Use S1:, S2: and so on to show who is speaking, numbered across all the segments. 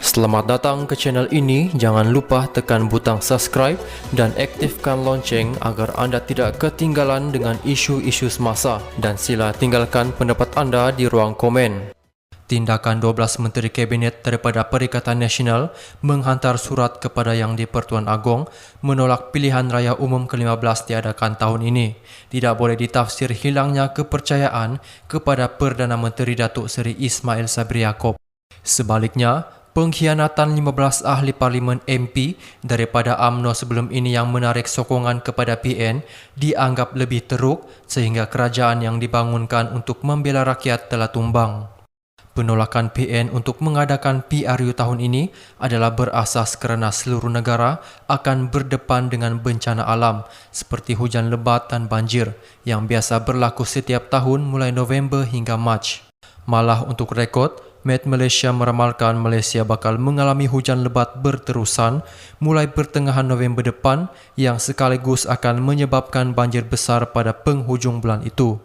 S1: Selamat datang ke channel ini. Jangan lupa tekan butang subscribe dan aktifkan lonceng agar anda tidak ketinggalan dengan isu-isu semasa, dan sila tinggalkan pendapat anda di ruang komen. Tindakan 12 Menteri Kabinet daripada Perikatan Nasional menghantar surat kepada Yang di-Pertuan Agong menolak pilihan raya umum ke-15 diadakan tahun ini. Tidak boleh ditafsir hilangnya kepercayaan kepada Perdana Menteri Datuk Seri Ismail Sabri Yaakob. Sebaliknya, pengkhianatan 15 ahli parlimen MP daripada UMNO sebelum ini yang menarik sokongan kepada PN dianggap lebih teruk sehingga kerajaan yang dibangunkan untuk membela rakyat telah tumbang. Penolakan PN untuk mengadakan PRU tahun ini adalah berasas kerana seluruh negara akan berdepan dengan bencana alam seperti hujan lebat dan banjir yang biasa berlaku setiap tahun mulai November hingga Mac. Malah untuk rekod, Met Malaysia meramalkan Malaysia bakal mengalami hujan lebat berterusan mulai pertengahan November depan yang sekaligus akan menyebabkan banjir besar pada penghujung bulan itu.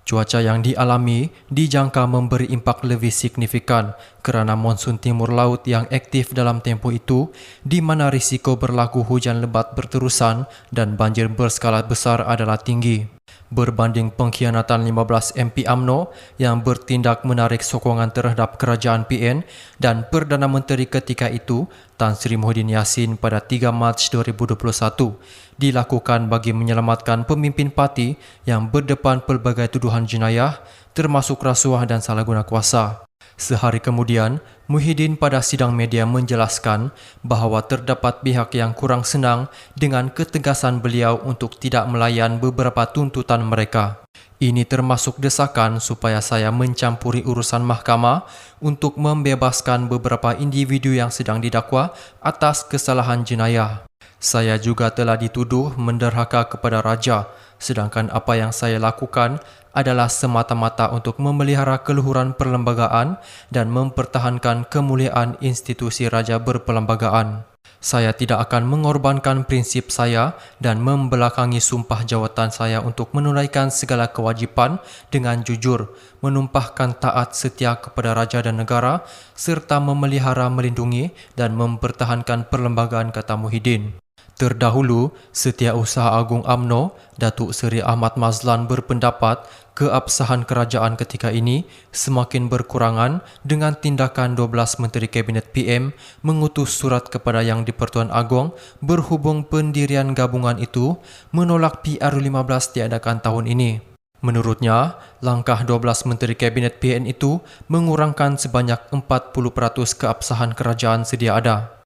S1: Cuaca yang dialami dijangka memberi impak lebih signifikan kerana monsun timur laut yang aktif dalam tempoh itu, di mana risiko berlaku hujan lebat berterusan dan banjir berskala besar adalah tinggi. Berbanding pengkhianatan 15 MP UMNO yang bertindak menarik sokongan terhadap kerajaan PN dan Perdana Menteri ketika itu, Tan Sri Muhyiddin Yassin pada 3 Mac 2021, dilakukan bagi menyelamatkan pemimpin parti yang berdepan pelbagai tuduhan jenayah termasuk rasuah dan salah guna kuasa. Sehari kemudian, Muhyiddin pada sidang media menjelaskan bahawa terdapat pihak yang kurang senang dengan ketegasan beliau untuk tidak melayan beberapa tuntutan mereka. Ini termasuk desakan supaya saya mencampuri urusan mahkamah untuk membebaskan beberapa individu yang sedang didakwa atas kesalahan jenayah. Saya juga telah dituduh menderhaka kepada raja, sedangkan apa yang saya lakukan adalah semata-mata untuk memelihara keluhuran perlembagaan dan mempertahankan kemuliaan institusi raja berperlembagaan. Saya tidak akan mengorbankan prinsip saya dan membelakangi sumpah jawatan saya untuk menunaikan segala kewajipan dengan jujur, menumpahkan taat setia kepada raja dan negara, serta memelihara, melindungi dan mempertahankan perlembagaan, kata Muhyiddin. Terdahulu, Setiausaha Agung UMNO, Datuk Seri Ahmad Mazlan berpendapat keabsahan kerajaan ketika ini semakin berkurangan dengan tindakan 12 Menteri Kabinet PM mengutus surat kepada Yang di-Pertuan Agong berhubung pendirian gabungan itu menolak PRU15 diadakan tahun ini. Menurutnya, langkah 12 Menteri Kabinet PN itu mengurangkan sebanyak 40% keabsahan kerajaan sedia ada.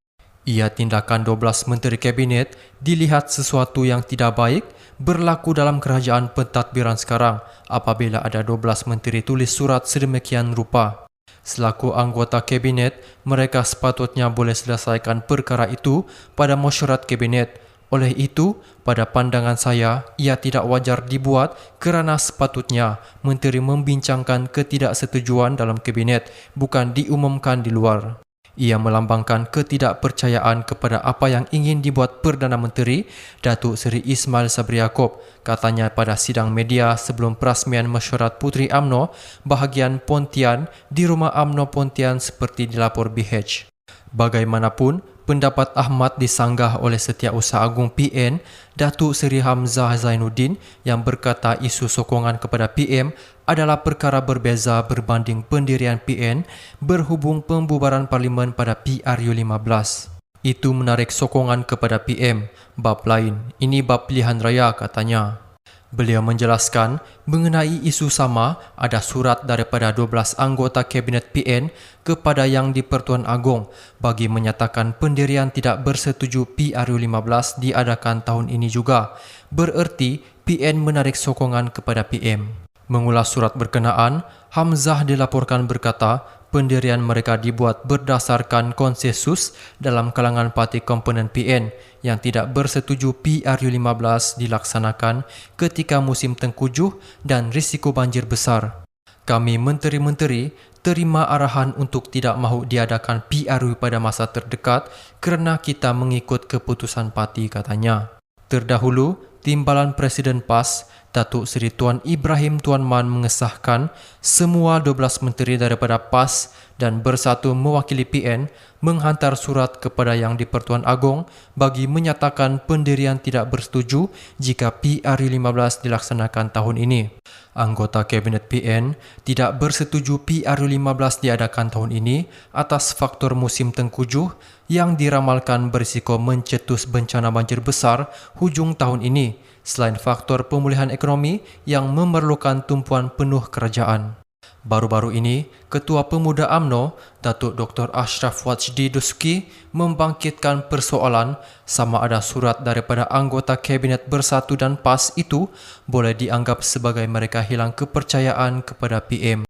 S1: Ia tindakan 12 Menteri Kabinet dilihat sesuatu yang tidak baik berlaku dalam kerajaan pentadbiran sekarang apabila ada 12 Menteri tulis surat sedemikian rupa. Selaku anggota Kabinet, mereka sepatutnya boleh selesaikan perkara itu pada mesyuarat Kabinet. Oleh itu, pada pandangan saya, ia tidak wajar dibuat kerana sepatutnya Menteri membincangkan ketidaksetujuan dalam Kabinet, bukan diumumkan di luar. Ia melambangkan ketidakpercayaan kepada apa yang ingin dibuat Perdana Menteri Datuk Seri Ismail Sabri Yaakob, katanya pada sidang media sebelum perasmian mesyuarat Puteri UMNO bahagian Pontian di rumah UMNO Pontian seperti dilapor BH. Bagaimanapun, pendapat Ahmad disanggah oleh Setiausaha Agung PN Datuk Seri Hamzah Zainuddin yang berkata isu sokongan kepada PM adalah perkara berbeza berbanding pendirian PN berhubung pembubaran parlimen pada PRU15. Itu menarik sokongan kepada PM, bab lain. Ini bab pilihan raya, katanya. Beliau menjelaskan mengenai isu sama ada surat daripada 12 anggota Kabinet PN kepada Yang di-Pertuan Agong bagi menyatakan pendirian tidak bersetuju PRU15 diadakan tahun ini juga. Bererti PN menarik sokongan kepada PM. Mengulas surat berkenaan, Hamzah dilaporkan berkata pendirian mereka dibuat berdasarkan konsensus dalam kalangan parti komponen PN yang tidak bersetuju PRU15 dilaksanakan ketika musim tengkujuh dan risiko banjir besar. Kami menteri-menteri terima arahan untuk tidak mahu diadakan PRU pada masa terdekat kerana kita mengikut keputusan parti, katanya. Terdahulu, Timbalan Presiden PAS, Datuk Seri Tuan Ibrahim Tuan Man mengesahkan semua 12 menteri daripada PAS dan Bersatu mewakili PN menghantar surat kepada Yang di-Pertuan Agong bagi menyatakan pendirian tidak bersetuju jika PRU15 dilaksanakan tahun ini. Anggota Kabinet PN tidak bersetuju PRU15 diadakan tahun ini atas faktor musim tengkujuh yang diramalkan berisiko mencetus bencana banjir besar hujung tahun ini, selain faktor pemulihan ekonomi yang memerlukan tumpuan penuh kerajaan. Baru-baru ini, Ketua Pemuda UMNO, Datuk Dr. Ashraf Wajdi Dusuki membangkitkan persoalan sama ada surat daripada anggota Kabinet Bersatu dan PAS itu boleh dianggap sebagai mereka hilang kepercayaan kepada PM.